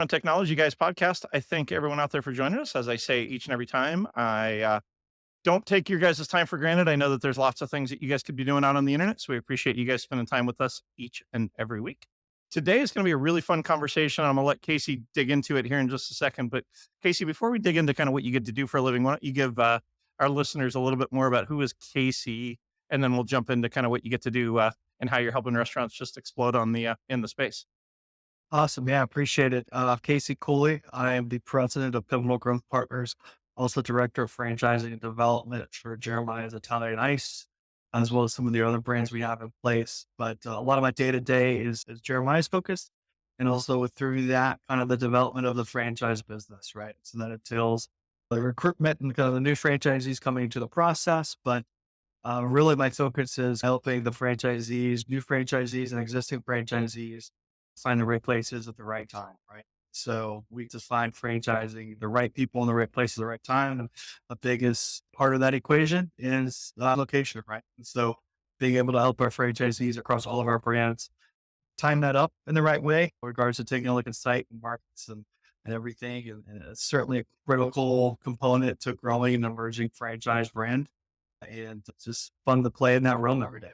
On Technology Guys podcast. I thank everyone out there for joining us. As I say each and every time, I don't take your guys' time for granted. I know that there's lots of things that you guys could be doing out on the internet. So we appreciate you guys spending time with us each and every week. Today is going to be a really fun conversation. I'm going to let Casey dig into it here in just a second. But Casey, before we dig into kind of what you get to do for a living, why don't you give our listeners a little bit more about who is Casey, and then we'll jump into kind of what you get to do and how you're helping restaurants just explode on the in the space. Awesome. Yeah, appreciate it. Casey Cooley. I am the president of Pivotal Growth Partners, also director of franchising and development for Jeremiah's Italian Ice, as well as some of the other brands we have in place. But a lot of my day to day is Jeremiah's focus, and also through that, kind of the development of the franchise business, right? So that entails the recruitment and kind of the new franchisees coming into the process. But really, my focus is helping the franchisees, new franchisees, and existing franchisees find the right places at the right time, right? So we just find franchising the right people in the right place at the right time. And the biggest part of that equation is location, right? And so being able to help our franchisees across all of our brands time that up in the right way in regards to taking a look at site and markets and everything. And it's certainly a critical component to growing an emerging franchise brand. And it's just fun to play in that realm every day.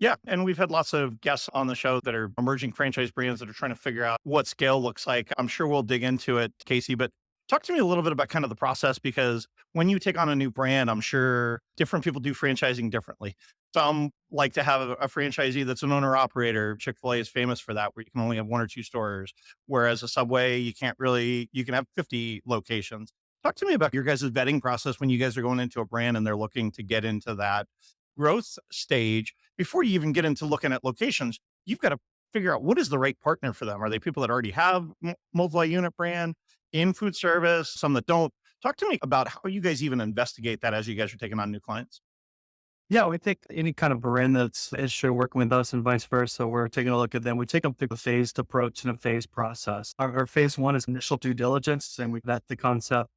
Yeah. And we've had lots of guests on the show that are emerging franchise brands that are trying to figure out what scale looks like. I'm sure we'll dig into it, Casey, but talk to me a little bit about kind of the process, because when you take on a new brand, I'm sure different people do franchising differently. Some like to have a franchisee that's an owner operator. Chick-fil-A is famous for that, where you can only have one or two stores, whereas a Subway, you can't really, you can have 50 locations. Talk to me about your guys' vetting process when you guys are going into a brand and they're looking to get into that growth stage. Before you even get into looking at locations, you've got to figure out what is the right partner for them. Are they people that already have multi-unit brand in food service, some that don't? Talk to me about how you guys even investigate that as you guys are taking on new clients. Yeah, we take any kind of brand that's interested in working with us and vice versa. We're taking a look at them. We take them through a phased approach and a phased process. Our phase one is initial due diligence, and we vet the concept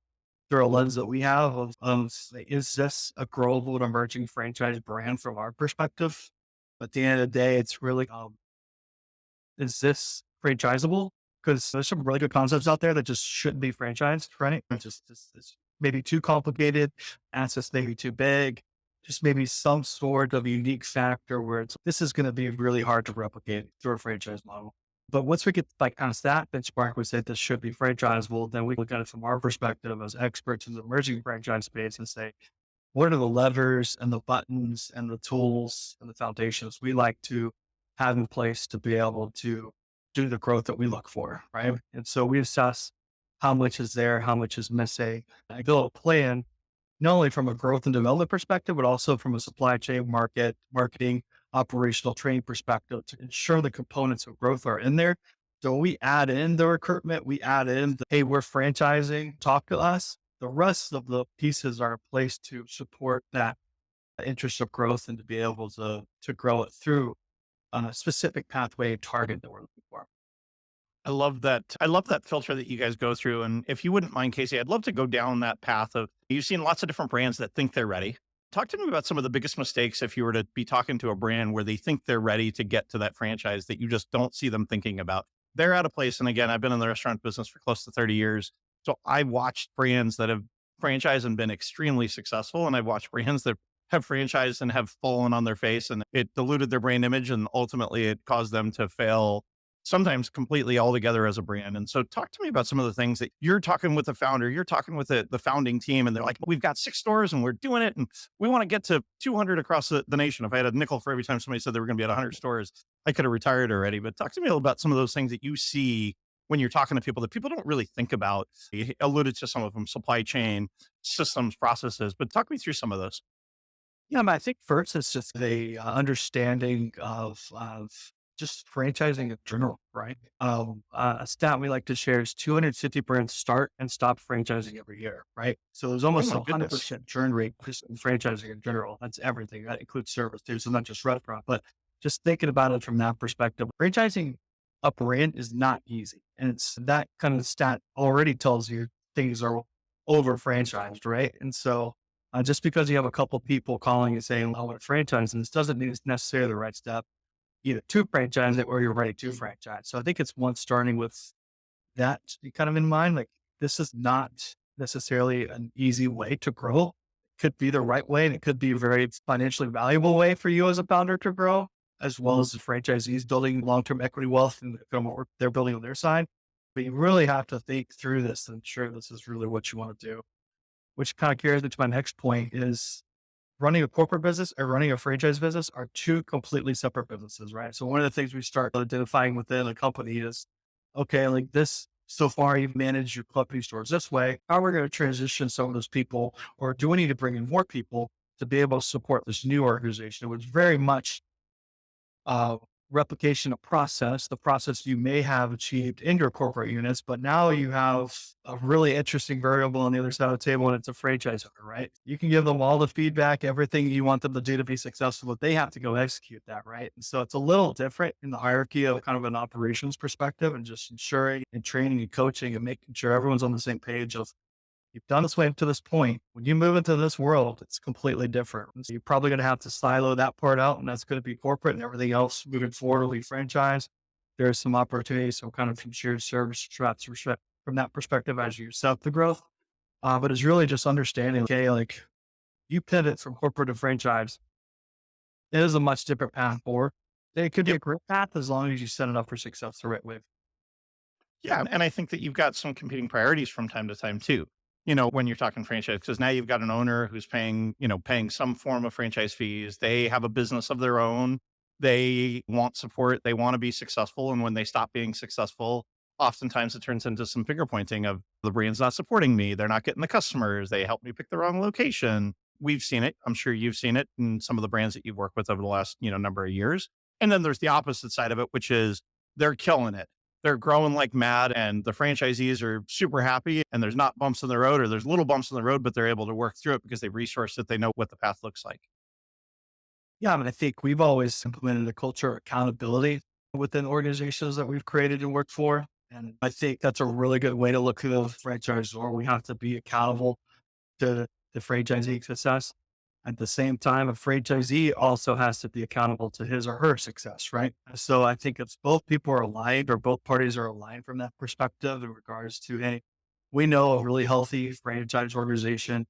through a lens that we have of is this a global and emerging franchise brand from our perspective? At the end of the day, it's really, is this franchisable? Because there's some really good concepts out there that just shouldn't be franchised, right? It's just it's maybe too complicated, assets maybe too big, just maybe some sort of unique factor where this is going to be really hard to replicate through a franchise model. But once we get like kind of that benchmark, we say this should be franchisable, then we look at it from our perspective as experts in the emerging franchise space and say, what are the levers and the buttons and the tools and the foundations we like to have in place to be able to do the growth that we look for, right? And so we assess how much is there, how much is missing. I build a plan not only from a growth and development perspective, but also from a supply chain, marketing, operational training perspective to ensure the components of growth are in there. So we add in the recruitment, we add in the, hey, we're franchising, talk to us. The rest of the pieces are in place to support that interest of growth and to be able to grow it through a specific pathway target that we're looking for. I love that. I love that filter that you guys go through. And if you wouldn't mind, Casey, I'd love to go down that path of you've seen lots of different brands that think they're ready. Talk to me about some of the biggest mistakes if you were to be talking to a brand where they think they're ready to get to that franchise that you just don't see them thinking about. They're out of place. And again, I've been in the restaurant business for close to 30 years. So I watched brands that have franchised and been extremely successful. And I've watched brands that have franchised and have fallen on their face, and it diluted their brand image. And ultimately it caused them to fail sometimes completely altogether as a brand. And so talk to me about some of the things that you're talking with the founder, you're talking with the founding team, and they're like, we've got 6 stores and we're doing it. And we want to get to 200 across the nation. If I had a nickel for every time somebody said they were going to be at 100 stores, I could have retired already. But talk to me about some of those things that you see when you're talking to people that people don't really think about. You alluded to some of them, supply chain, systems, processes, but talk me through some of those. Yeah, but I think first it's just the understanding of just franchising in general, right? A stat we like to share is 250 brands start and stop franchising every year, right? So there's Oh almost my a goodness. 100% churn rate just in franchising in general. That's everything. That includes service too. So not just restaurant, but just thinking about it from that perspective, franchising a brand is not easy. And it's that kind of stat already tells you things are over franchised, right? And so just because you have a couple people calling and saying, I want to franchise, and this doesn't mean it's necessarily the right step either to franchise it or you're ready to franchise. So I think it's one starting with that kind of in mind. Like, this is not necessarily an easy way to grow. It could be the right way, and it could be a very financially valuable way for you as a founder to grow, as well as the franchisees building long-term equity wealth and what they're building on their side. But you really have to think through this and ensure this is really what you want to do. Which kind of carries me to my next point is running a corporate business or running a franchise business are two completely separate businesses, right? So one of the things we start identifying within a company is, okay, like this, so far you've managed your company stores this way. How are we going to transition some of those people, or do we need to bring in more people to be able to support this new organization? It was very much uh, replication of process, the process you may have achieved in your corporate units, but now you have a really interesting variable on the other side of the table, and it's a franchise owner, right? You can give them all the feedback, everything you want them to do to be successful, but they have to go execute that, right? And so it's a little different in the hierarchy of kind of an operations perspective, and just ensuring and training and coaching and making sure everyone's on the same page of, you've done this way up to this point. When you move into this world, it's completely different. So you're probably going to have to silo that part out, and that's going to be corporate, and everything else moving forward will be franchise. There's some opportunities, some kind of from shared service straps from that perspective as you set up the growth. But it's really just understanding, okay, like you pivot from corporate to franchise. It is a much different path forward. It could be Yep. a great path as long as you set it up for success the right way. Yeah, and I think that you've got some competing priorities from time to time too. When you're talking franchise, because now you've got an owner who's paying some form of franchise fees. They have a business of their own. They want support. They want to be successful. And when they stop being successful, oftentimes it turns into some finger pointing of the brand's not supporting me. They're not getting the customers. They helped me pick the wrong location. We've seen it. I'm sure you've seen it in some of the brands that you've worked with over the last, number of years. And then there's the opposite side of it, which is they're killing it, they're growing like mad, and the franchisees are super happy, and there's not bumps in the road, or there's little bumps in the road, but they're able to work through it because they've resourced it. They know what the path looks like. Yeah, I mean, I think we've always implemented a culture of accountability within organizations that we've created and worked for. And I think that's a really good way to look at the franchisor. We have to be accountable to the franchisee success. At the same time, a franchisee also has to be accountable to his or her success, right? So I think if both people are aligned or both parties are aligned from that perspective in regards to, hey, we know a really healthy franchise organization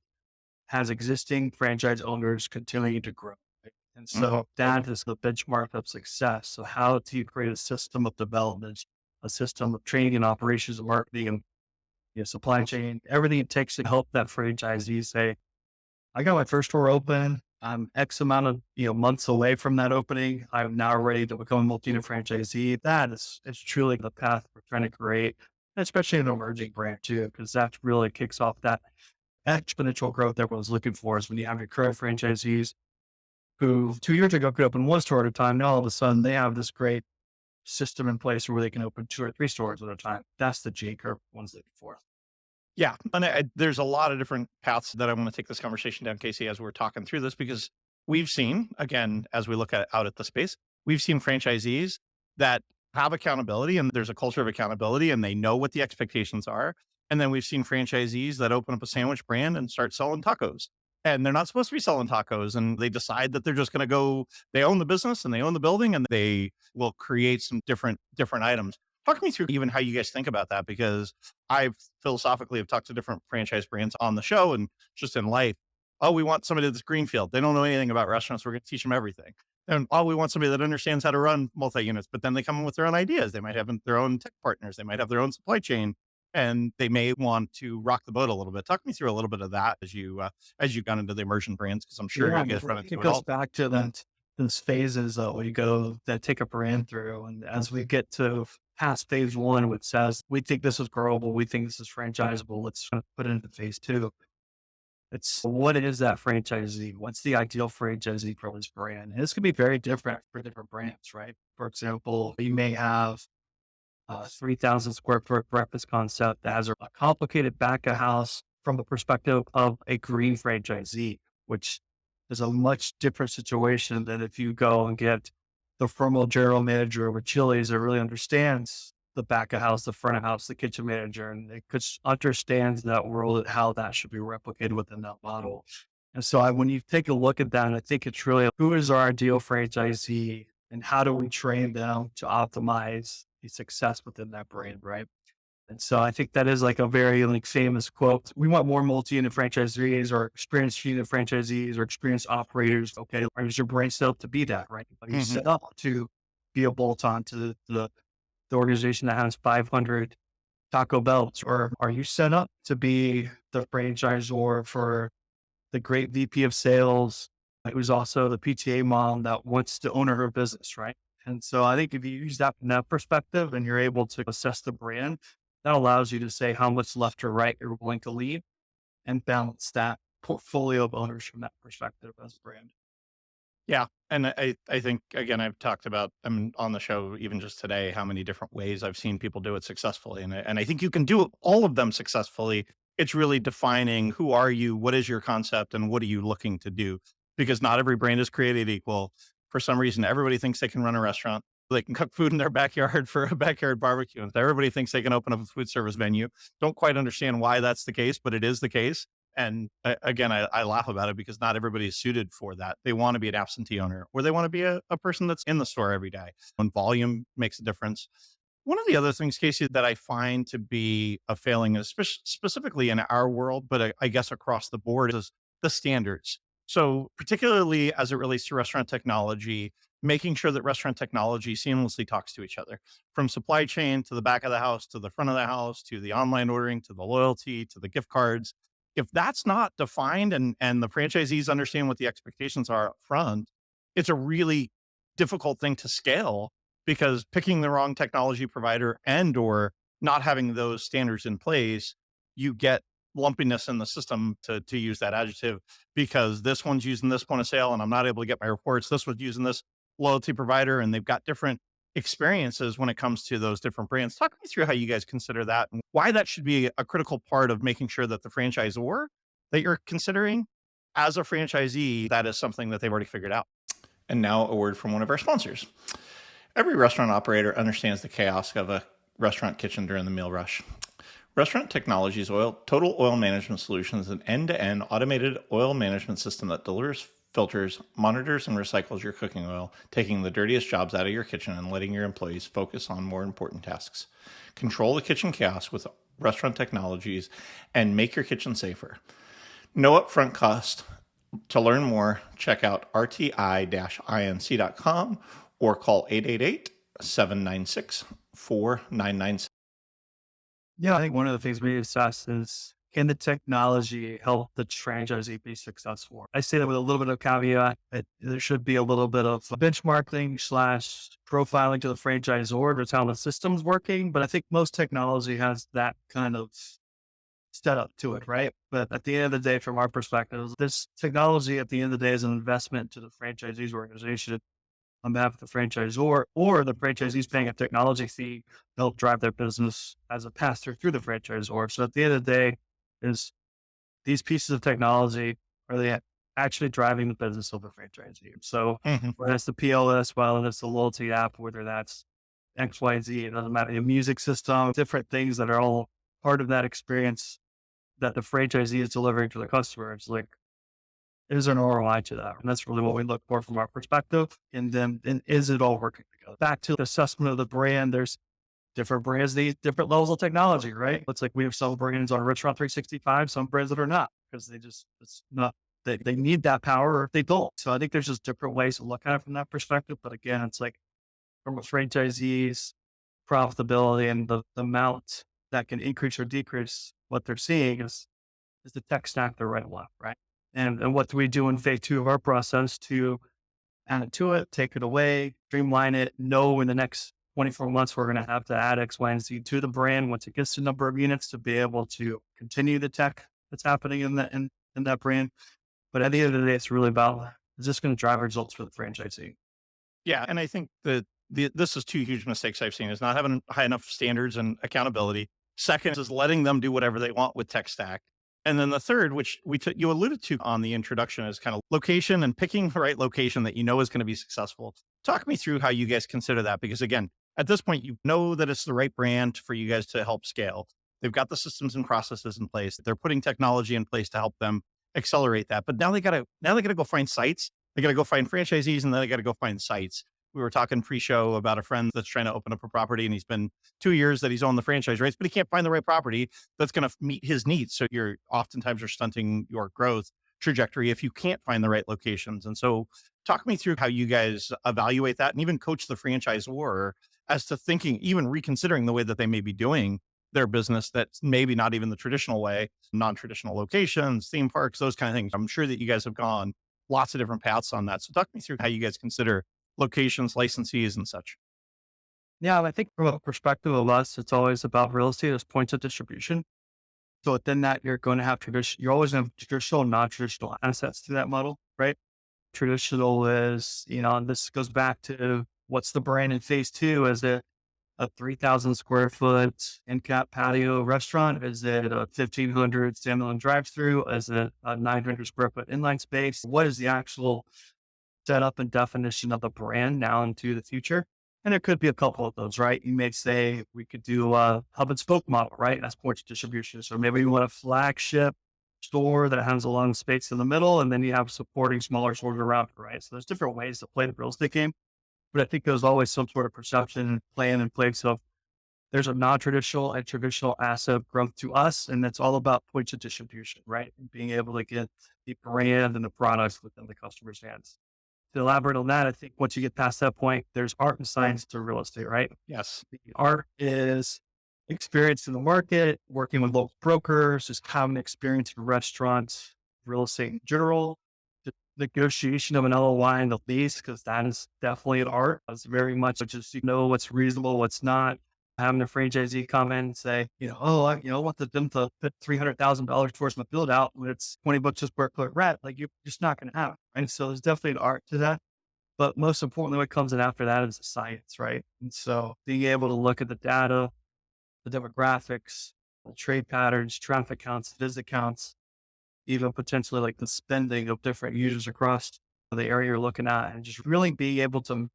has existing franchise owners continuing to grow. Right? And Mhm. so that is the benchmark of success. So how do you create a system of development, a system of training and operations and marketing and supply chain, everything it takes to help that franchisee say, I got my first store open. I'm X amount of months away from that opening. I'm now ready to become a multi-unit franchisee. That is it's truly the path we're trying to create, especially an emerging brand too, because that really kicks off that exponential growth everyone's looking for. Is when you have your current franchisees who 2 years ago could open one store at a time. Now all of a sudden they have this great system in place where they can open 2 or 3 stores at a time. That's the J curve one's looking for. Yeah, and there's a lot of different paths that I want to take this conversation down, Casey, as we're talking through this, because we've seen, again, as we look out at the space, we've seen franchisees that have accountability, and there's a culture of accountability, and they know what the expectations are. And then we've seen franchisees that open up a sandwich brand and start selling tacos. And they're not supposed to be selling tacos, and they decide that they're just going to go. They own the business and they own the building, and they will create some different items. Talk me through even how you guys think about that, because I've philosophically have talked to different franchise brands on the show and just in life. Oh, we want somebody that's greenfield. They don't know anything about restaurants. We're going to teach them everything. And oh, we want somebody that understands how to run multi units. But then they come in with their own ideas. They might have their own tech partners. They might have their own supply chain, and they may want to rock the boat a little bit. Talk me through a little bit of that as you got into the immersion brands, because I'm sure Yeah, you I guys mean, run it into it goes all. back to that those phases that we go that take a brand through. And as we get to past phase one, which says we think this is growable, we think this is franchisable, let's kind of put it into phase two. It's what is that franchisee? What's the ideal franchisee for this brand? And this can be very different for different brands, right? For example, you may have a 3,000 square foot breakfast concept that has a complicated back of house from the perspective of a green franchisee, which is a much different situation than if you go and get the formal general manager over Chili's that really understands the back of house, the front of house, the kitchen manager, and it understands that world and how that should be replicated within that model. And so when you take a look at that, I think it's really who is our ideal franchisee and how do we train them to optimize the success within that brand, right? And so I think that is like a very like famous quote. We want more multi-unit franchisees or experienced unit franchisees or experienced operators. Okay. Or is your brain set up to be that, right? Are you Hmm. set up to be a bolt-on to the organization that has 500 Taco Bells? Or are you set up to be the franchisor for the great VP of sales who's also the PTA mom that wants to own her business, right? And so I think if you use that from that perspective and you're able to assess the brand, that allows you to say how much left or right you're willing to leave and balance that portfolio of owners from that perspective as a brand. Yeah. And I think, again, I've talked about on the show, even just today, how many different ways I've seen people do it successfully. And I think you can do all of them successfully. It's really defining who are you, what is your concept, and what are you looking to do? Because not every brand is created equal. For some reason, everybody thinks they can run a restaurant. They can cook food in their backyard for a backyard barbecue. And everybody thinks they can open up a food service venue. Don't quite understand why that's the case, but it is the case. And again, I laugh about it because not everybody is suited for that. They want to be an absentee owner or they want to be a person that's in the store every day. When volume makes a difference. One of the other things, Casey, that I find to be a failing, specifically in our world, but I guess across the board, is the standards. So, particularly as it relates to restaurant technology, making sure that restaurant technology seamlessly talks to each other from supply chain to the back of the house, to the front of the house, to the online ordering, to the loyalty, to the gift cards. If that's not defined and the franchisees understand what the expectations are up front, it's a really difficult thing to scale because picking the wrong technology provider and or not having those standards in place, you get lumpiness in the system, to use that adjective, because this one's using this point of sale and I'm not able to get my reports. This one's using this loyalty provider and they've got different experiences when it comes to those different brands. Talk me through how you guys consider that and why that should be a critical part of making sure that the franchisor that you're considering as a franchisee, that is something that they've already figured out. And now a word from one of our sponsors. Every restaurant operator understands the chaos of a restaurant kitchen during the meal rush. Restaurant Technologies Total Oil Management Solutions is an end-to-end automated oil management system that delivers, filters, monitors, and recycles your cooking oil, taking the dirtiest jobs out of your kitchen and letting your employees focus on more important tasks. Control the kitchen chaos with Restaurant Technologies and make your kitchen safer. No upfront cost. To learn more, check out rti-inc.com or call 888-796-4997. Yeah, I think one of the things we assess is, can the technology help the franchisee be successful? I say that with a little bit of caveat. There should be a little bit of benchmarking / profiling to the franchisor to how the system's working. But I think most technology has that kind of setup to it, right? But at the end of the day, from our perspective, this technology at the end of the day is an investment to the franchisee's organization on behalf of the franchisor, or the franchisee's paying a technology fee to help drive their business as a pass-through through the franchisor. So at the end of the day, is these pieces of technology, are they actually driving the business of the franchisee? So Mhm. whether it's the POS, whether it's the loyalty app, whether that's XYZ, it doesn't matter, the music system, different things that are all part of that experience that the franchisee is delivering to the customer. It's like, is there an ROI to that? And that's really what we look for from our perspective. And is it all working together? Back to the assessment of the brand, there's different brands need different levels of technology, right? It's like we have some brands on Restaurant 365, some brands that are not, because it's not, they need that power or they don't. So I think there's just different ways to look at it from that perspective. But again, it's like from a franchisee's profitability and the amount that can increase or decrease what they're seeing is the tech stack they're right left, right? And what do we do in phase 2 of our process to add it to it, take it away, streamline it, know in the next 24 months, we're going to have to add X, Y, and Z to the brand once it gets to number of units to be able to continue the tech that's happening in that brand. But at the end of the day, it's really about, is this going to drive results for the franchisee? Yeah, and I think that this is two huge mistakes I've seen is not having high enough standards and accountability. Second is letting them do whatever they want with tech stack. And then the third, which you alluded to on the introduction, is kind of location and picking the right location that you know is going to be successful. Talk me through how you guys consider that, because again, at this point, you know that it's the right brand for you guys to help scale. They've got the systems and processes in place. They're putting technology in place to help them accelerate that. But now they got to go find sites. They got to go find franchisees, and then they got to go find sites. We were talking pre-show about a friend that's trying to open up a property, and he's been 2 years that he's on the franchise rates, but he can't find the right property that's going to meet his needs. So you're oftentimes you're stunting your growth trajectory if you can't find the right locations. And so talk me through how you guys evaluate that and even coach the franchisor as to thinking, even reconsidering the way that they may be doing their business that's maybe not even the traditional way, non-traditional locations, theme parks, those kind of things. I'm sure that you guys have gone lots of different paths on that. So talk me through how you guys consider locations, licensees, and such. Yeah, I think from a perspective of us, it's always about real estate as points of distribution. So within that, you're going to have tradition. You're always going to have traditional, non-traditional assets to that model, right? Traditional is, and this goes back to what's the brand in phase two? Is it a 3,000 square foot end cap patio restaurant? Is it a 1,500 standalone drive-through? Is it a 900 square foot inline space? What is the actual setup and definition of the brand now into the future? And there could be a couple of those, right? You may say we could do a hub and spoke model, right? That's points of distribution. So maybe you want a flagship store that has a long space in the middle, and then you have supporting smaller stores around it, right? So there's different ways to play the real estate game. But I think there's always some sort of perception and plan in place of there's a non-traditional and traditional asset growth to us. And that's all about points of distribution, right? And being able to get the brand and the products within the customer's hands. To elaborate on that, I think once you get past that point, there's art and science to real estate, right? Yes. The art is experience in the market, working with local brokers, just having experience in restaurants, real estate in general, the negotiation of an LOI and the lease, because that is definitely an art. It's very much just, what's reasonable, what's not. Having a franchisee come in and say, I want them to put $300,000 towards my build out when it's $20 a square foot rent. Like you're just not going to have it. Right. So there's definitely an art to that. But most importantly, what comes in after that is the science, right? And so being able to look at the data, the demographics, the trade patterns, traffic counts, visit counts, even potentially like the spending of different users across the area you're looking at, and just really being able to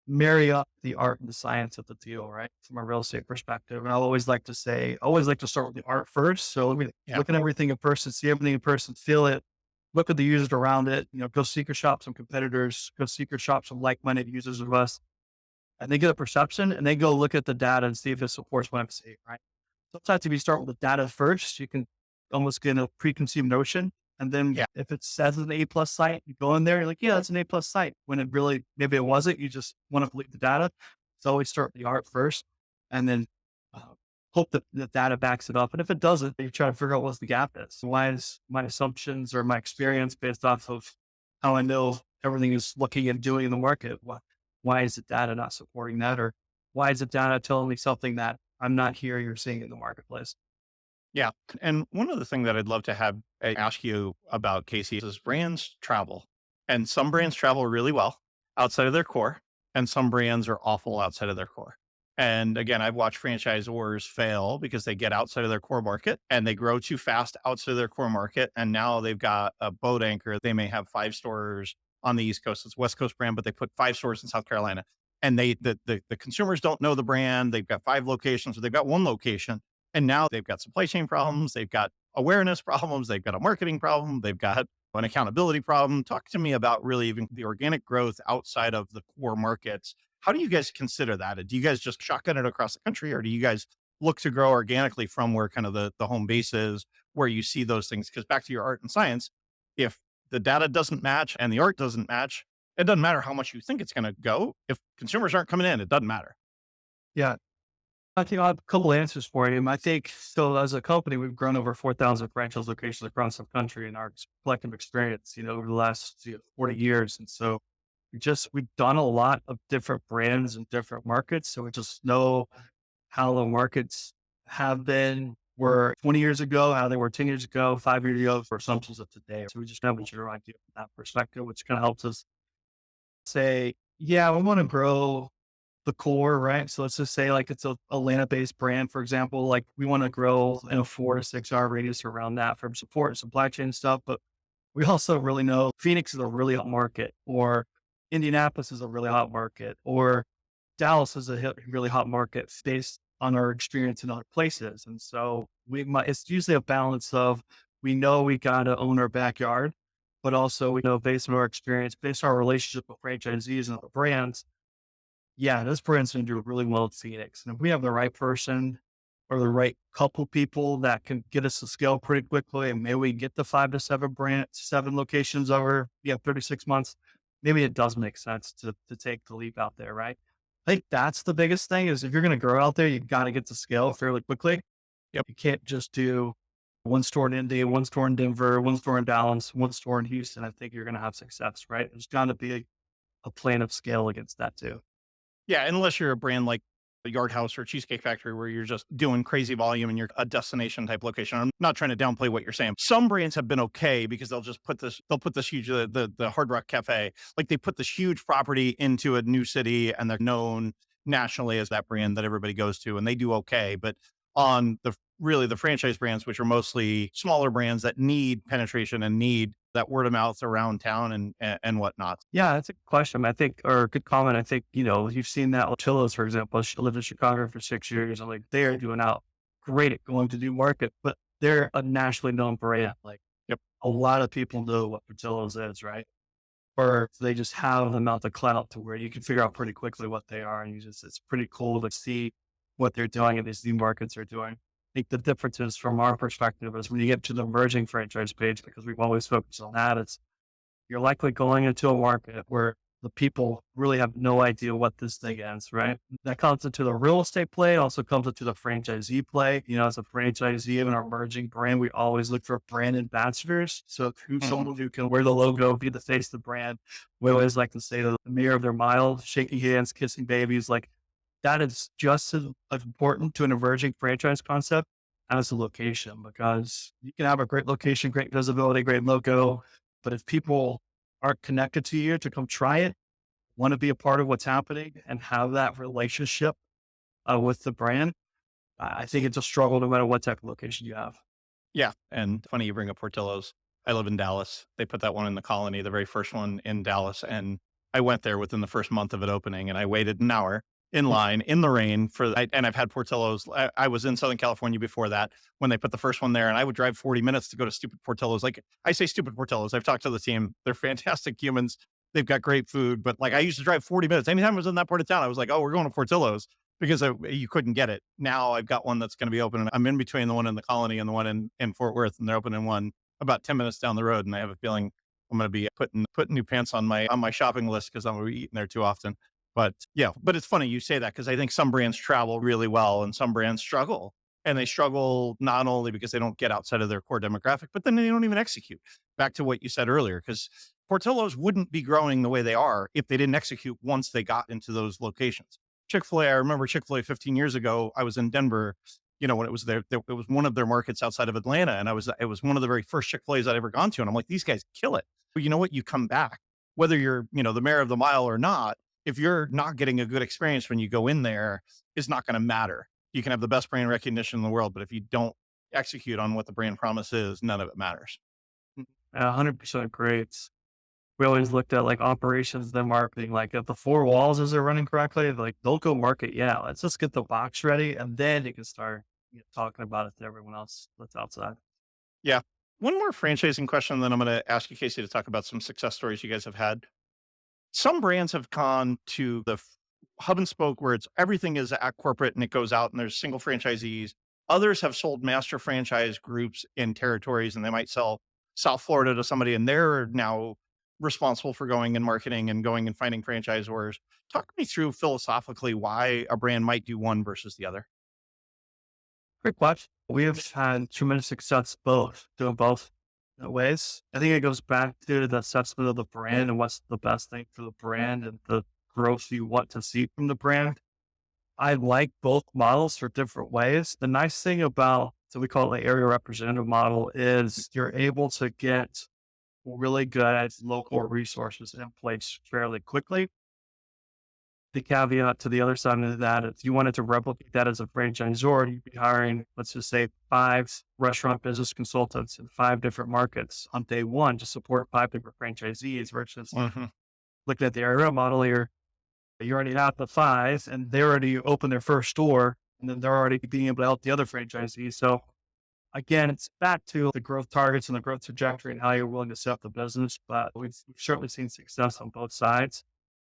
marry up the art and the science of the deal, right? From a real estate perspective. And I always like to start with the art first. So let me Yeah. look at everything in person, see everything in person, feel it, look at the users around it, go seeker shop some competitors, go seeker shop some like-minded users of us, and they get a perception and they go look at the data and see if it supports what I'm saying, right? Sometimes if you start with the data first, you can almost get a preconceived notion. And then Yeah. if it says an A plus site, you go in there, you're like, yeah, that's an A plus site. When it really, maybe it wasn't, you just want to believe the data. So always start with the art first and then hope that the data backs it up. And if it doesn't, you try to figure out what the gap is. Why is my assumptions or my experience based off of how I know everything is looking and doing in the market? Why is the data not supporting that? Or why is the data telling me something that I'm not hearing or seeing in the marketplace? Yeah. And one other thing that I'd love to have ask you about, Casey, is brands travel. And some brands travel really well outside of their core, and some brands are awful outside of their core. And again, I've watched franchisors fail because they get outside of their core market and they grow too fast outside of their core market. And now they've got a boat anchor. They may have 5 stores on the East Coast. It's a West Coast brand, but they put 5 stores in South Carolina. And the consumers don't know the brand. They've got 5 locations, or they've got 1 location. And now they've got supply chain problems. They've got awareness problems. They've got a marketing problem. They've got an accountability problem. Talk to me about really even the organic growth outside of the core markets. How do you guys consider that? Do you guys just shotgun it across the country, or do you guys look to grow organically from where kind of the home base is, where you see those things? Because back to your art and science, if the data doesn't match and the art doesn't match, it doesn't matter how much you think it's going to go. If consumers aren't coming in, it doesn't matter. Yeah. I think I have a couple answers for you. I think so. As a company, we've grown over 4,000 franchise locations across the country in our collective experience, over the last 40 years. And so we've done a lot of different brands and different markets. So we just know how the markets were 20 years ago, how they were 10 years ago, 5 years ago, for assumptions of today. So we just have a general idea from that perspective, which kind of helps us say, yeah, we want to grow the core, right? So let's just say like it's a Atlanta-based brand, for example, like we want to grow in a 4 to 6 hour radius around that from support and supply chain stuff. But we also really know Phoenix is a really hot market, or Indianapolis is a really hot market, or Dallas is a really hot market based on our experience in other places. And so it's usually a balance of, we know we got to own our backyard, but also we know based on our experience, based on our relationship with franchisees and other brands, yeah, this brand's going to do really well at Phoenix. And if we have the right person or the right couple people that can get us to scale pretty quickly, and maybe we get the 7 locations over, 36 months, maybe it does make sense to take the leap out there, right? I think that's the biggest thing is if you're going to grow out there, you got to get to scale fairly quickly. Yep. You can't just do one store in Indy, one store in Denver, one store in Dallas, one store in Houston. I think you're going to have success, right? There's got to be a plan of scale against that too. Yeah, unless you're a brand like the Yard House or Cheesecake Factory where you're just doing crazy volume and you're a destination type location. I'm not trying to downplay what you're saying. Some brands have been okay because they'll put this huge, the Hard Rock Cafe, like they put this huge property into a new city and they're known nationally as that brand that everybody goes to and they do okay. But on the franchise brands, which are mostly smaller brands that need penetration and need that word of mouth around town and whatnot. Yeah, that's a good question. I think, or a good comment. I think, you've seen that with Chillos, for example. She lived in Chicago for 6 years. I'm like, they're doing out great at going to new market, but they're a nationally known brand. Like, Yep. a lot of people know what Portillo's is, right? Or they just have the amount of clout to where you can figure out pretty quickly what they are. And it's pretty cool to see what they're doing and these new markets are doing. I think the differences from our perspective is when you get to the emerging franchise page, because we've always focused on that, it's you're likely going into a market where the people really have no idea what this thing is, right? That comes into the real estate play, also comes into the franchisee play. As a franchisee of an emerging brand, we always look for brand ambassadors. So someone who can wear the logo, be the face of the brand. We always like to say to the mayor of their mile, shaking hands, kissing babies, like that is just as important to an emerging franchise concept as a location, because you can have a great location, great visibility, great logo, but if people aren't connected to you to come try it, want to be a part of what's happening and have that relationship with the brand, I think it's a struggle no matter what type of location you have. Yeah. And funny you bring up Portillo's. I live in Dallas. They put that one in the Colony, the very first one in Dallas. And I went there within the first month of it opening and I waited an hour in line in the rain and I've had Portillo's. I was in Southern California before that when they put the first one there and I would drive 40 minutes to go to stupid Portillo's. Like I say stupid Portillo's. I've talked to the team. They're fantastic humans. They've got great food, but like I used to drive 40 minutes. Anytime I was in that part of town, I was like, oh, we're going to Portillo's because you couldn't get it. Now I've got one that's going to be open. I'm in between the one in the Colony and the one in Fort Worth, and they're opening one about 10 minutes down the road. And I have a feeling I'm going to be putting new pants on my shopping list because I'm going to be eating there too often. But yeah, but it's funny you say that because I think some brands travel really well and some brands struggle. And they struggle not only because they don't get outside of their core demographic, but then they don't even execute. Back to what you said earlier, because Portillo's wouldn't be growing the way they are if they didn't execute once they got into those locations. Chick-fil-A, I remember Chick-fil-A 15 years ago, I was in Denver, when it was it was one of their markets outside of Atlanta. And it was one of the very first Chick-fil-A's I'd ever gone to. And I'm like, these guys kill it. But you know what? You come back, whether you're, the mayor of the mile or not, if you're not getting a good experience when you go in there, it's not going to matter. You can have the best brand recognition in the world, but if you don't execute on what the brand promise is, none of it matters. 100% agree. We always looked at like operations, then marketing, like if the four walls is they're running correctly, like they'll go market. Yeah, let's just get the box ready. And then you can start talking about it to everyone else that's outside. Yeah. One more franchising question, then I'm going to ask you, Casey, to talk about some success stories you guys have had. Some brands have gone to the hub and spoke where everything is at corporate and it goes out and there's single franchisees. Others have sold master franchise groups in territories and they might sell South Florida to somebody and they're now responsible for going and marketing and going and finding franchisors. Talk me through philosophically why a brand might do one versus the other. Great question. We have had tremendous success doing both ways. I think it goes back to the assessment of the brand and what's the best thing for the brand and the growth you want to see from the brand. I like both models for different ways. The nice thing about, so we call it the area representative model, is you're able to get really good local resources in place fairly quickly. The caveat to the other side of that, if you wanted to replicate that as a franchisor, you'd be hiring, let's just say, 5 restaurant business consultants in 5 different markets on day one to support 5 different franchisees versus looking at the area model here. You already have the 5 and they already opened their first store and then they're already being able to help the other franchisees. So Again, it's back to the growth targets and the growth trajectory and how you're willing to set up the business. But we've certainly seen success on both sides.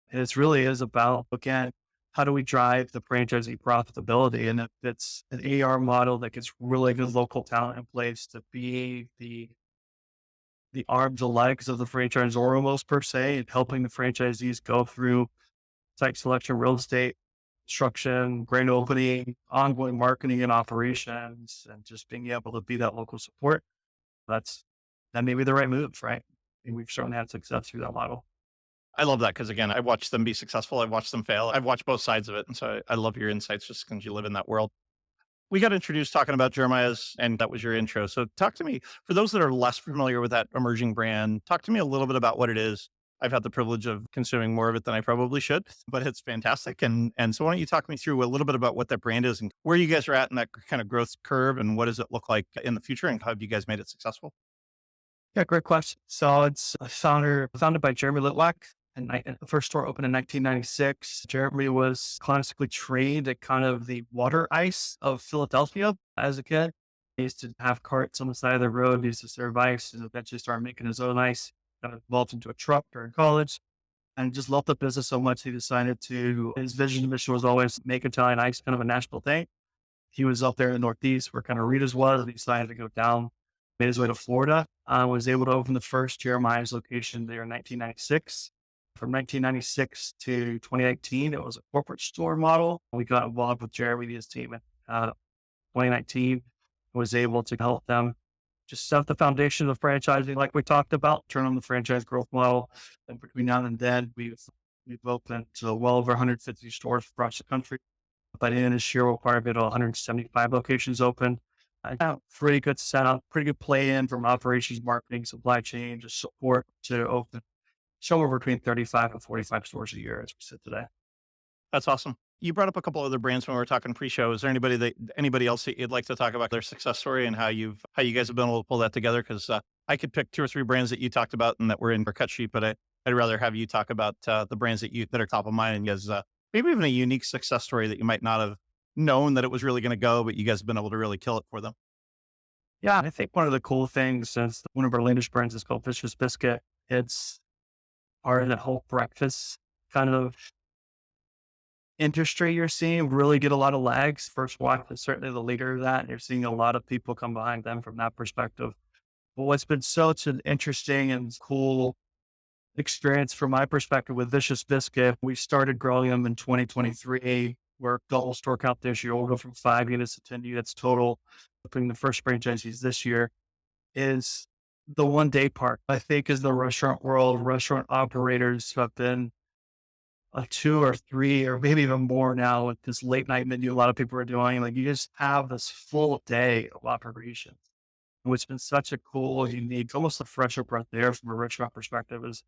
And it really is about, again, how do we drive the franchisee profitability? And if it's an AR model that gets really good local talent in place to be the arms and legs of the franchisor almost per se, and helping the franchisees go through site selection, real estate, construction, grand opening, ongoing marketing and operations, and just being able to be that local support. That may be the right move, right? And we've certainly had success through that model. I love that because again, I watched them be successful. I've watched them fail. I've watched both sides of it. And so I love your insights just because you live in that world. We got introduced talking about Jeremiah's, and that was your intro. So talk to me, for those that are less familiar with that emerging brand, talk to me a little bit about what it is. I've had the privilege of consuming more of it than I probably should, but it's fantastic. And so why don't you talk me through a little bit about what that brand is and where you guys are at in that kind of growth curve and what does it look like in the future and how have you guys made it successful? Yeah, great question. So it's founded by Jeremy Litwack, and the first store opened in 1996. Jeremy was classically trained at kind of the water ice of Philadelphia as a kid. He used to have carts on the side of the road. He used to serve ice and eventually started making his own ice. Got involved into a truck during college and just loved the business so much. He decided his vision and mission was always make Italian ice kind of a national thing. He was up there in the Northeast where kind of Rita's was, and he decided to go down, made his way to Florida, was able to open the first Jeremiah's location there in 1996. From 1996 to 2019, it was a corporate store model. We got involved with Jeremy and his team in 2019, was able to help them just set the foundation of franchising, like we talked about, turn on the franchise growth model. And between now and then, we've opened to well over 150 stores across the country. By the end of this year, we'll probably be at 175 locations open. Pretty good setup, pretty good play in from operations, marketing, supply chain, just support to open somewhere between 35 and 45 stores a year as we sit today. That's awesome. You brought up a couple other brands when we were talking pre-show. Is there anybody else that you'd like to talk about their success story and how you guys have been able to pull that together? Because I could pick two or three brands that you talked about and that were in our cut sheet, but I'd rather have you talk about the brands that are top of mind and as maybe even a unique success story that you might not have known that it was really going to go, but you guys have been able to really kill it for them. Yeah, I think one of the cool things since one of our latest brands is called Biscuit. It's part of the whole breakfast kind of industry you're seeing really get a lot of legs. First Watch is certainly the leader of that. And you're seeing a lot of people come behind them from that perspective. But what's been such an interesting and cool experience from my perspective with Vicious Biscuit, we started growing them in 2023. We're double store count this year. We'll go from 5 units to 10 units total. Opening the first franchisees this year is the one day part. I think as the restaurant world, restaurant operators have been a 2 or 3 or maybe even more now with this late night menu. A lot of people are doing like, you just have this full day of operations, which has been such a cool, unique, almost a fresher breath there from a restaurant perspective is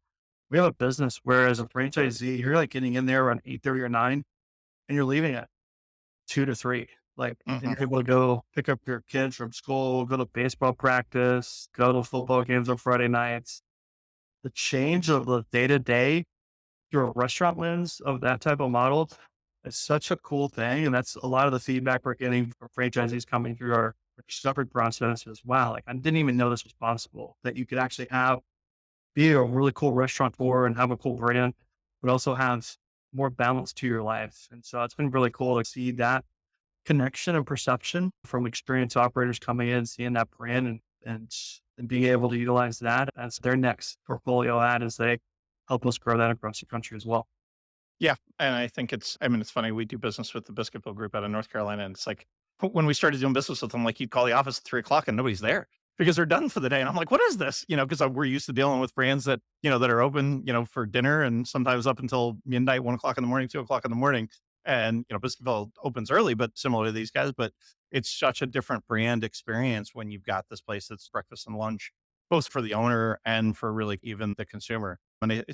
we have a business where as a franchisee, you're like getting in there around 8:30 or 9 and you're leaving at 2 to 3. Like, and Mhm. you're able to go pick up your kids from school, go to baseball practice, go to football games on Friday nights. The change of the day to day through a restaurant lens of that type of model is such a cool thing. And that's a lot of the feedback we're getting from franchisees coming through our discovery process is, wow, like I didn't even know this was possible, that you could actually be a really cool restaurateur and have a cool brand, but also have more balance to your life. And so it's been really cool to see that connection and perception from experienced operators coming in, seeing that brand and being able to utilize that as their next portfolio ad as they help us grow that across the country as well. Yeah. And I think it's funny. We do business with the Biscuitville group out of North Carolina. And it's like when we started doing business with them, like you'd call the office at 3 o'clock and nobody's there because they're done for the day. And I'm like, what is this? Because we're used to dealing with brands that are open, for dinner and sometimes up until midnight, 1 o'clock in the morning, 2 o'clock in the morning. And, Biscuitville opens early, but similar to these guys, but it's such a different brand experience when you've got this place that's breakfast and lunch, both for the owner and for really even the consumer. And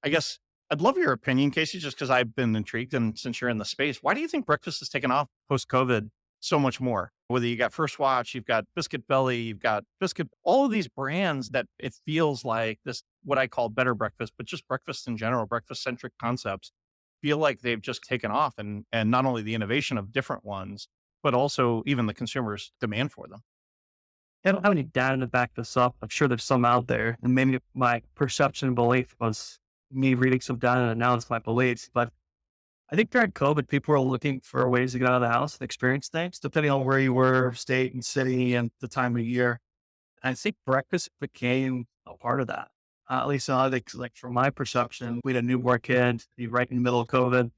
I guess I'd love your opinion, Casey, just because I've been intrigued. And since you're in the space, why do you think breakfast has taken off post COVID so much more? Whether you got First Watch, you've got Biscuit Belly, you've got Biscuit, all of these brands that it feels like this, what I call better breakfast, but just breakfast in general, breakfast centric concepts feel like they've just taken off and not only the innovation of different ones, but also even the consumers' demand for them. I don't have any data to back this up. I'm sure there's some out there. And maybe my perception and belief was me reading some data and now it's my beliefs. But I think during COVID, people were looking for ways to get out of the house and experience things, depending on where you were, state and city and the time of year. And I think breakfast became a part of that. At least I think, like from my perception, we had a newborn kid right in the middle of COVID.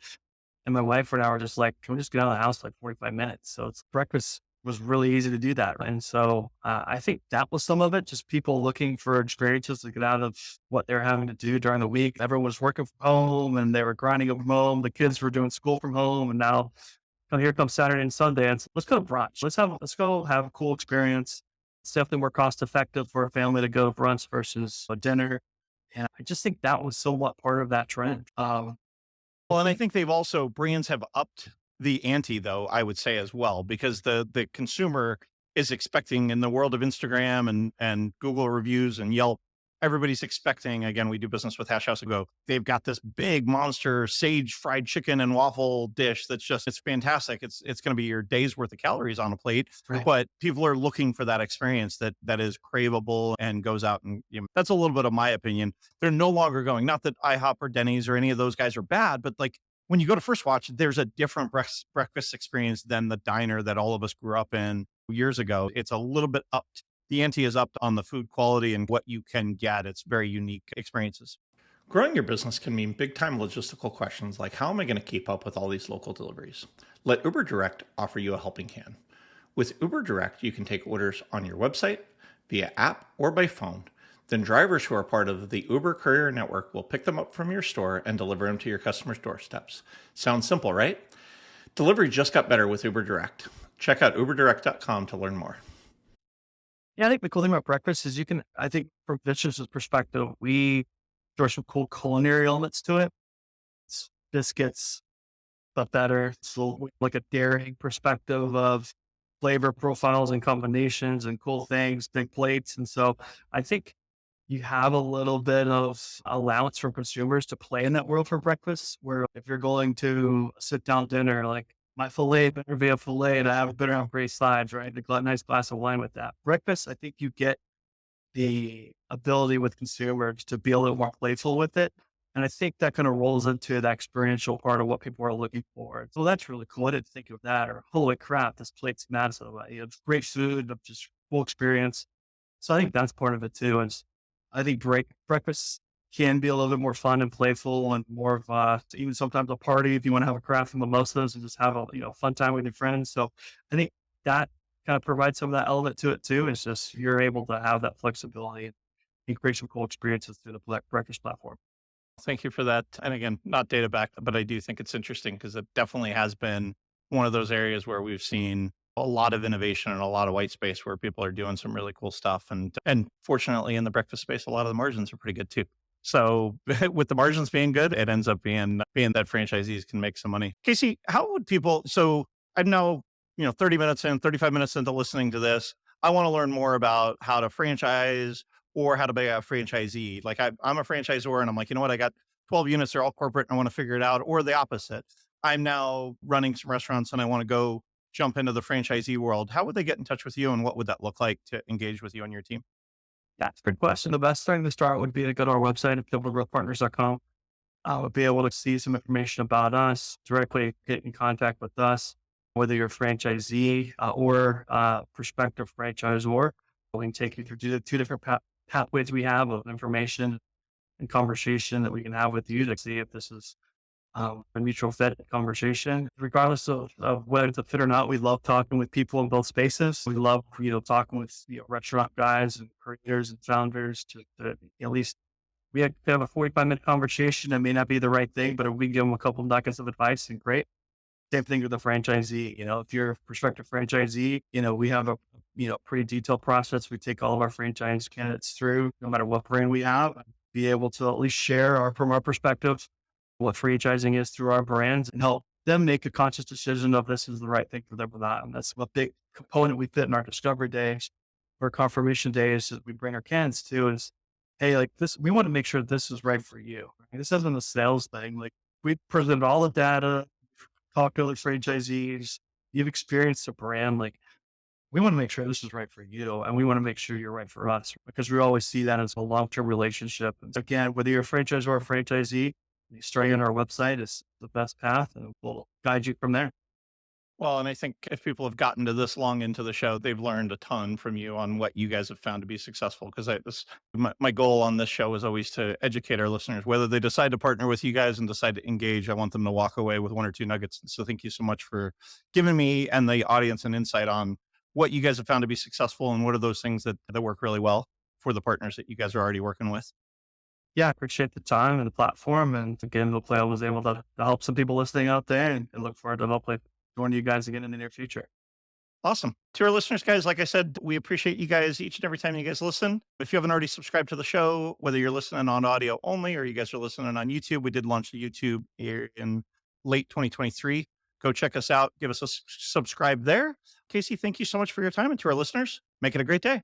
And my wife and I were just like, can we just get out of the house for like 45 minutes? So it's breakfast was really easy to do that. And so I think that was some of it, just people looking for experiences to get out of what they're having to do during the week. Everyone was working from home and they were grinding from home. The kids were doing school from home. And now here comes Saturday and Sunday. And let's go to brunch. Let's go have a cool experience. It's definitely more cost effective for a family to go to brunch versus a dinner. And I just think that was somewhat part of that trend. Well, and I think brands have upped the ante though, I would say as well, because the consumer is expecting in the world of Instagram and Google reviews and Yelp, everybody's expecting, again, we do business with Hash House and Go. They've got this big monster sage fried chicken and waffle dish it's fantastic. It's going to be your day's worth of calories on a plate, Right. but people are looking for that experience that is craveable and goes out and, that's a little bit of my opinion. They're no longer going, not that IHOP or Denny's or any of those guys are bad, but like when you go to First Watch, there's a different breakfast experience than the diner that all of us grew up in years ago. It's a little bit upped. The ante is up on the food quality and what you can get. It's very unique experiences. Growing your business can mean big time logistical questions like, how am I going to keep up with all these local deliveries? Let Uber Direct offer you a helping hand. With Uber Direct, you can take orders on your website, via app, or by phone. Then drivers who are part of the Uber Courier Network will pick them up from your store and deliver them to your customers' doorsteps. Sounds simple, right? Delivery just got better with Uber Direct. Check out uberdirect.com to learn more. Yeah, I think the cool thing about breakfast is I think from Vicious' perspective, there are some cool culinary elements to it. It's biscuits, stuff better. So like a daring perspective of flavor profiles and combinations and cool things, big plates. And so I think you have a little bit of allowance for consumers to play in that world for breakfast, where if you're going to a sit down dinner, like my filet better be a filet and I have better have great sides, right? A nice glass of wine with that. Breakfast, I think you get the ability with consumers to be a little more playful with it. And I think that kind of rolls into the experiential part of what people are looking for. So that's really cool. I didn't think of that. Or holy crap, this plate's massive. It's great food, just full experience. So I think that's part of it too. And I think breakfast can be a little bit more fun and playful and more of even sometimes a party if you want to have a craft and mimosas and just have a fun time with your friends. So I think that kind of provides some of that element to it too. It's just you're able to have that flexibility and create some cool experiences through the breakfast platform. Thank you for that. And again, not data backed, but I do think it's interesting because it definitely has been one of those areas where we've seen a lot of innovation and a lot of white space where people are doing some really cool stuff. And fortunately in the breakfast space, a lot of the margins are pretty good too. So with the margins being good, it ends up being that franchisees can make some money. Casey, how would people, so I'm now, 30 minutes in, 35 minutes into listening to this. I want to learn more about how to franchise or how to be a franchisee. Like I'm a franchisor and I'm like, you know what? I got 12 units. They're all corporate and I want to figure it out. Or the opposite. I'm now running some restaurants and I want to go jump into the franchisee world. How would they get in touch with you and what would that look like to engage with you and your team? That's a good question. The best thing to start would be to go to our website at pivotalgrowthpartners.com. Would be able to see some information about us, directly get in contact with us, whether you're a franchisee or prospective franchisor. We can take you through the two different pathways we have of information and conversation that we can have with you to see if this is a mutual fit conversation. Regardless of whether it's a fit or not, we love talking with people in both spaces. We love, talking with restaurant guys and creators and founders to at least we have a 45-minute conversation. It may not be the right thing, but if we give them a couple of nuggets of advice, and great. Same thing with the franchisee. If you're a prospective franchisee, we have a pretty detailed process. We take all of our franchise candidates through, no matter what brand we have, be able to at least share from our perspective what franchising is through our brands and help them make a conscious decision of this is the right thing for them or not. And that's a big component we fit in our discovery days or confirmation days that we bring our candidates to is, hey, like this, we want to make sure this is right for you. Right? This isn't a sales thing. Like we present all the data, talk to other franchisees, you've experienced a brand. Like we want to make sure this is right for you, and we want to make sure you're right for us, because we always see that as a long-term relationship. And again, whether you're a franchisor or a franchisee, starting on our website is the best path, and we'll guide you from there. Well, and I think if people have gotten to this long into the show, they've learned a ton from you on what you guys have found to be successful. Because my goal on this show is always to educate our listeners, whether they decide to partner with you guys and decide to engage. I want them to walk away with one or two nuggets. So thank you so much for giving me and the audience an insight on what you guys have found to be successful and what are those things that work really well for the partners that you guys are already working with. Yeah, I appreciate the time and the platform. And again, hopefully I was able to help some people listening out there, and look forward to hopefully joining you guys again in the near future. Awesome. To our listeners, guys, like I said, we appreciate you guys each and every time you guys listen. If you haven't already subscribed to the show, whether you're listening on audio only or you guys are listening on YouTube, we did launch the YouTube here in late 2023. Go check us out. Give us a subscribe there. Casey, thank you so much for your time. And to our listeners, make it a great day.